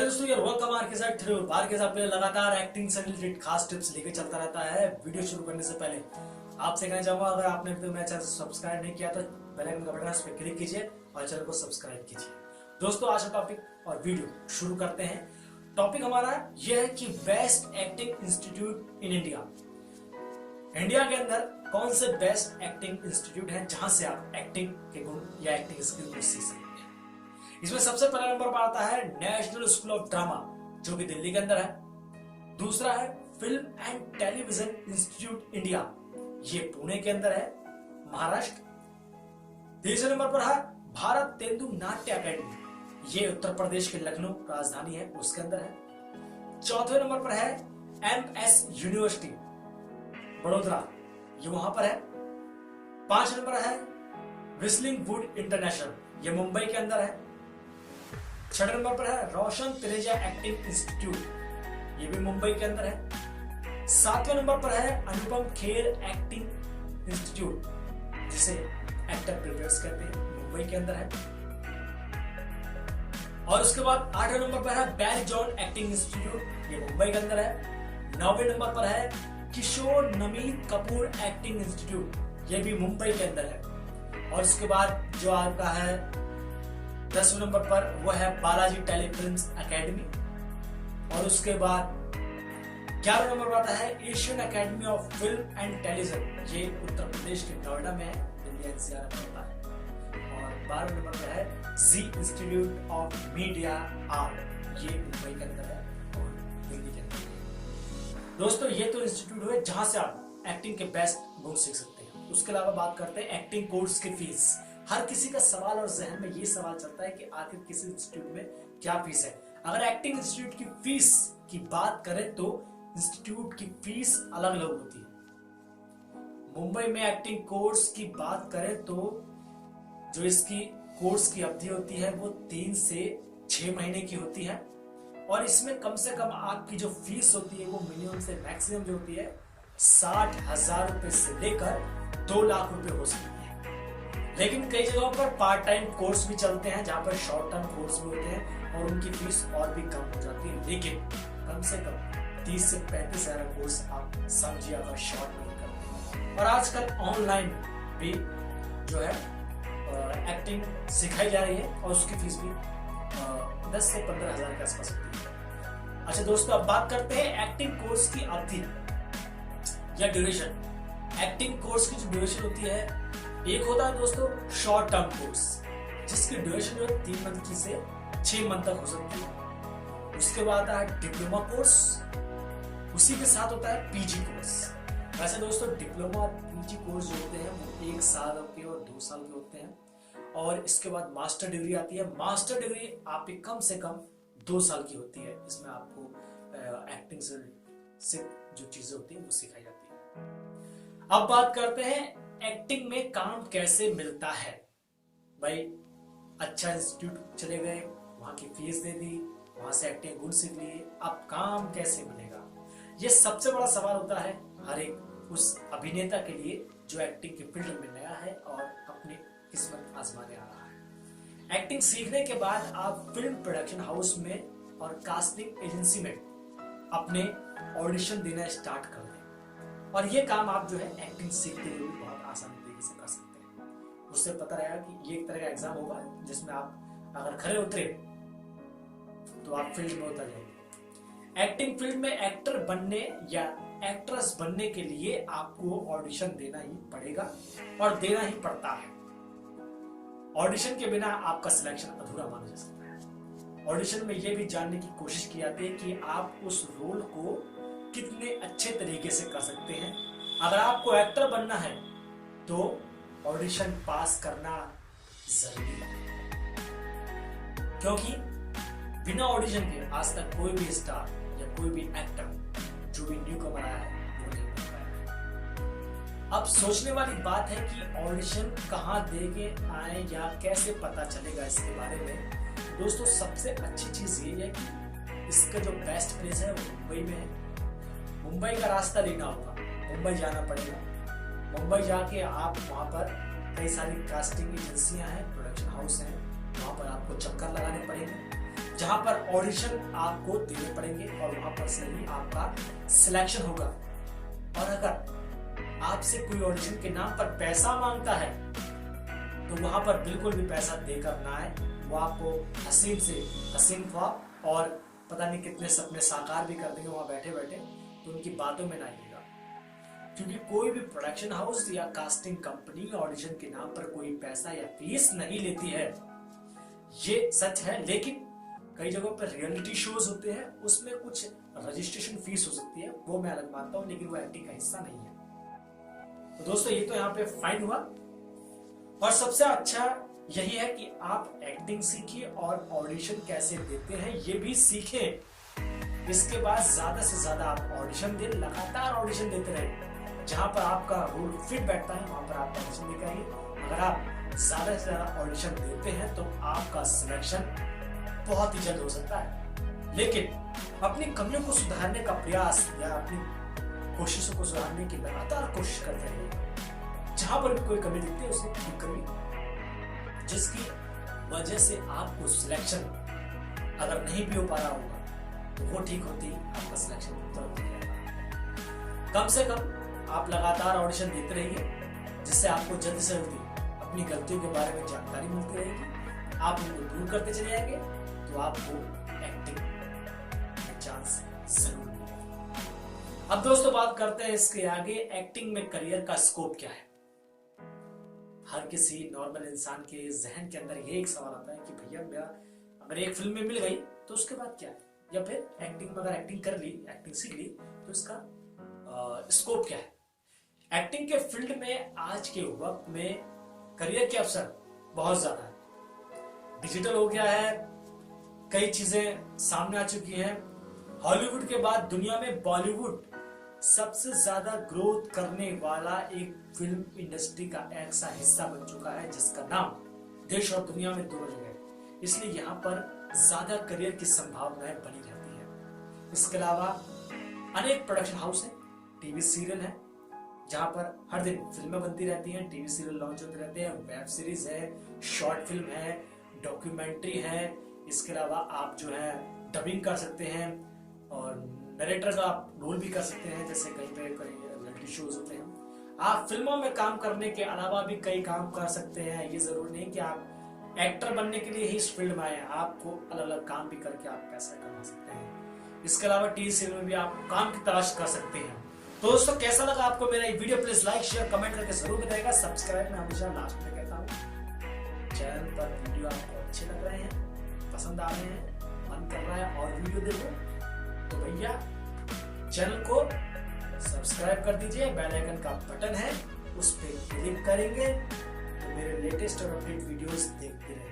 Hello दोस्तों, यार welcome are के साथ थ्रू बार के साथ लगातार एक्टिंग से रिलेटेड खास टिप्स लेके चलता रहता है। वीडियो शुरू करने से पहले आपसे कहना चाहूंगा, अगर आपने अभी तक मेरा चैनल सब्सक्राइब नहीं किया तो बेल आइकन का बटन है, उस पर क्लिक कीजिए और चैनल को सब्सक्राइब कीजिए। दोस्तों, आज का टॉपिक और वीडियो शुरू करते हैं। टॉपिक हमारा यह है कि best acting institute in India. India के अंदर कौन से बेस्ट एक्टिंग इंस्टीट्यूट हैं जहां से आप एक्टिंग के गुण या एक्टिंग स्किल को सीख सकते हैं। इसमें सबसे पहला नंबर पर आता है नेशनल स्कूल ऑफ ड्रामा, जो कि दिल्ली के अंदर है। दूसरा है film and television institute India, ये पुणे के अंदर है, महाराष्ट्र। तीसरे नंबर पर है भारत तेंदु नाट्य अकेडमी, ये उत्तर प्रदेश के लखनऊ राजधानी है, उसके अंदर है। चौथे नंबर पर है MS यूनिवर्सिटी बड़ोदरा, ये वहां पर है। 5 नंबर है विस्लिंग वुड इंटरनेशनल, ये मुंबई के अंदर है। 6 नंबर पर है रोशन तनेजा एक्टिंग इंस्टीट्यूट, ये भी मुंबई के अंदर है। 7वें नंबर पर है अनुपम खेर एक्टिंग इंस्टीट्यूट, जिसे एक्टर प्रिपेयर्स कहते हैं, मुंबई के अंदर है। और उसके बाद 8वें नंबर पर है बैरी जॉन एक्टिंग इंस्टीट्यूट, ये मुंबई के अंदर है। 9वें नंबर पर है किशोर नमीत कपूर एक्टिंग इंस्टीट्यूट, ये भी मुंबई के अंदर है। और उसके बाद जो आपका है 10वें नंबर पर वो है बालाजी टेलीफिल्म्स एकेडमी। और उसके बाद 11वें नंबर पर आता है Asian academy of film and television, ये उत्तर प्रदेश के नोएडा में है, दिल्ली NCR में होता है। और 12वें नंबर पर है जी इंस्टीट्यूट ऑफ मीडिया आर्ट, ये मुंबई के अंदर है और दिल्ली के अंदर है। दोस्तों, ये तो इंस्टीट्यूट हुए जहां से आप एक्टिंग के बेस्ट गुण सीख सकते हैं। उसके अलावा बात करते हैं एक्टिंग कोर्स की फीस। हर किसी का सवाल और जहन में ये सवाल चलता है कि आखिर किसी इंस्टीट्यूट में क्या फीस है। अगर एक्टिंग इंस्टीट्यूट की फीस की बात करें तो इंस्टीट्यूट की फीस अलग अलग होती है। मुंबई में एक्टिंग कोर्स की बात करें तो जो इसकी कोर्स की अवधि होती है वो 3 से 6 महीने की होती है। और इसमें कम से कम आपकी जो फीस होती है वो मिनिमम से मैक्सिमम जो होती है 60,000 रुपए से लेकर 2 लाख रुपए हो सकती है। लेकिन कई जगहों पर पार्ट टाइम कोर्स भी चलते हैं, जहां पर शॉर्ट टर्म कोर्स भी होते हैं और उनकी फीस और भी कम हो जाती है। लेकिन कम से कम 30 से 35 हजार कोर्स आप समझिए अगर शॉर्ट में करते हैं। और आजकल ऑनलाइन भी जो है एक्टिंग सिखाई जा रही है और उसकी फीस भी 10 से 15 हजार के आसपास होती है। अच्छा दोस्तों, अब बात करते हैं एक्टिंग कोर्स की अवधि या ड्यूरेशन। एक्टिंग कोर्स की जो ड्यूरेशन होती है, एक होता है दोस्तों शॉर्ट टर्म कोर्स, जिसकी ड्यूरेशन जो है 3 मंथ की से 6 मंथ तक हो सकती है। उसके बाद आता है डिप्लोमा कोर्स, उसी के साथ होता है PG कोर्स। वैसे दोस्तों डिप्लोमा और PG कोर्स जो होते हैं वो 1 साल के और 2 साल के होते हैं। और इसके बाद मास्टर डिग्री आती है। मास्टर डिग्री आपकी कम से कम 2 साल की होती है। इसमें आपको एक्टिंग से जो चीजें होती है वो सिखाई जाती है। अब बात करते हैं एक्टिंग में काम कैसे मिलता है। भाई, अच्छा इंस्टीट्यूट चले गए, वहां की फीस दे दी, वहां से एक्टिंग गुण सीख लिए, अब काम कैसे मिलेगा? ये सबसे बड़ा सवाल होता है हर एक उस अभिनेता के लिए जो एक्टिंग की फील्ड में नया है और अपनी किस्मत आजमाने आ रहा है। एक्टिंग सीखने के बाद आप फिल्म प्रोडक्शन हाउस में और कास्टिंग एजेंसी में अपने ऑडिशन देना स्टार्ट कर दें। और ये काम आप जो है एक्टिंग सीखते हुए बहुत आसानी तरीके से कर सकते हैं। उससे पता रहेगा कि ये एक तरह का एग्जाम होगा जिसमें आप अगर खरे उतरे तो आप फील्ड में उतर जाएंगे। एक्टिंग फील्ड में एक्टर बनने या एक्ट्रेस बनने के लिए आपको ऑडिशन देना ही पड़ेगा और देना ही पड़ता है। ऑडिशन के बिना आपका सिलेक्शन अधूरा माना जा सकता है। ऑडिशन में यह भी जानने की कोशिश की जाती है कि आप उस रोल को कितने अच्छे तरीके से कर सकते हैं। अगर आपको एक्टर बनना है तो ऑडिशन पास करना जरूरी है, क्योंकि बिना ऑडिशन के आज तक कोई भी स्टार या कोई भी एक्टर जो भी न्यू कमर आया है वो नहीं बन पाया। अब सोचने वाली बात है कि ऑडिशन कहाँ देके आए या कैसे पता चलेगा इसके बारे में। दोस्तों, सबसे अच्छी चीज ये है कि इसका जो बेस्ट प्लेस है वो मुंबई में है। मुंबई का रास्ता लेना होगा, मुंबई जाना पड़ेगा। मुंबई जाके आप वहां पर कई सारी कास्टिंग एजेंसियां हैं, प्रोडक्शन हाउस हैं, वहां पर आपको चक्कर लगाने पड़ेंगे। जहां पर ऑडिशन आपको देने पड़ेंगे और वहां पर से ही आपका सिलेक्शन होगा। और अगर आपसे कोई ऑडिशन के नाम पर पैसा मांगता है तो वहां पर बिल्कुल भी पैसा देकर ना आए। वो आपको हसीन से हसीन ख्वाब और पता नहीं कितने सपने साकार भी कर देंगे वहां बैठे बैठे, तो उनकी बातों में ना आइएगा। क्योंकि कोई भी प्रोडक्शन हाउस या कास्टिंग कंपनी ऑडिशन के नाम पर कोई पैसा या फीस नहीं लेती है, ये सच है। लेकिन कई जगहों पर रियलिटी शोज होते हैं, उसमें कुछ रजिस्ट्रेशन फीस हो सकती है, वो मैं अलग मानता हूं, लेकिन वो एक्टिंग का हिस्सा नहीं है। तो दोस्तों ये तो यहाँ पे फाइन हुआ। और सबसे अच्छा यही है कि आप एक्टिंग सीखिए और ऑडिशन कैसे देते हैं ये भी सीखें। इसके बाद ज्यादा से ज्यादा आप ऑडिशन दें, लगातार ऑडिशन देते रहें। जहां पर आपका रोल फिट बैठता है वहां पर आप ऑडिशन देकर आइए। अगर आप ज्यादा से ज्यादा ऑडिशन देते हैं तो आपका सिलेक्शन बहुत ही जल्द हो सकता है। लेकिन अपनी कमियों को सुधारने का प्रयास या अपनी कोशिशों को सुधारने की लगातार कोशिश करते रहिए। जहां पर भी कोई कमी दिखती है उसे ठीक करिए, जिसकी वजह से आपको सिलेक्शन अगर नहीं भी हो पा रहा होगा तो वो ठीक होती आपका सिलेक्शन तुरंत हो जाएगा। कम से कम आप लगातार ऑडिशन देते रहिए, जिससे आपको जल्द से जल्दी अपनी गलतियों के बारे में जानकारी मिलती रहेगी। आप उनको दूर करते चले जाएंगे तो आपको एक्टिंग का चांस जरूर मिलेगा। अब दोस्तों बात करते हैं इसके आगे, एक्टिंग में करियर का स्कोप क्या है। हर किसी नॉर्मल इंसान के जहन के अंदर ये एक सवाल आता है कि भैया मेरा अगर एक फिल्म में मिल गई तो उसके बाद क्या है, या फिर एक्टिंग में अगर एक्टिंग कर ली, एक्टिंग सीख ली तो इसका स्कोप क्या है। एक्टिंग के फील्ड में आज के वक्त में करियर के अवसर बहुत ज्यादा है। डिजिटल हो गया है, कई चीजें सामने आ चुकी हैं। हॉलीवुड के बाद दुनिया में बॉलीवुड सबसे ज्यादा ग्रोथ करने वाला एक फिल्म इंडस्ट्री का ऐसा हिस्सा बन चुका है जिसका नाम देश और दुनिया में दोनों जगह है। इसलिए यहाँ पर ज्यादा करियर की संभावनाएं बनी रहती है। इसके अलावा अनेक प्रोडक्शन हाउस है, टीवी सीरियल है, जहां पर हर दिन फिल्में बनती रहती हैं, टीवी सीरियल लॉन्च होते रहते हैं, वेब सीरीज है, शॉर्ट फिल्म है, डॉक्यूमेंट्री है। इसके अलावा आप जो है डबिंग कर सकते हैं और नरेटर का रोल भी कर सकते हैं, जैसे कहीं पे कई रियलिटी शोज होते हैं। आप फिल्मों में काम करने के अलावा भी कई काम कर सकते हैं। ये जरूरी नहीं कि आप एक्टर बनने के लिए ही इस फील्ड में आए, आपको अलग अलग काम भी करके आप पैसा कमा सकते हैं। इसके अलावा टीवी सीरियल में भी आप काम की तलाश कर सकते हैं। तो दोस्तों कैसा लगा आपको मेरा ये video, please like share comment करके जरूर बताइएगा। सब्सक्राइब मैं हमेशा लास्ट में कहता हूँ। चैनल पर वीडियो आपको अच्छे लग रहे हैं, पसंद आ रहे हैं, मन कर रहा है और वीडियो देखो तो भैया चैनल को सब्सक्राइब कर दीजिए। बेल आइकन का बटन है, उस पर क्लिक करेंगे तो मेरे लेटेस्ट और अपडेट वीडियोस देखते रहेंगे।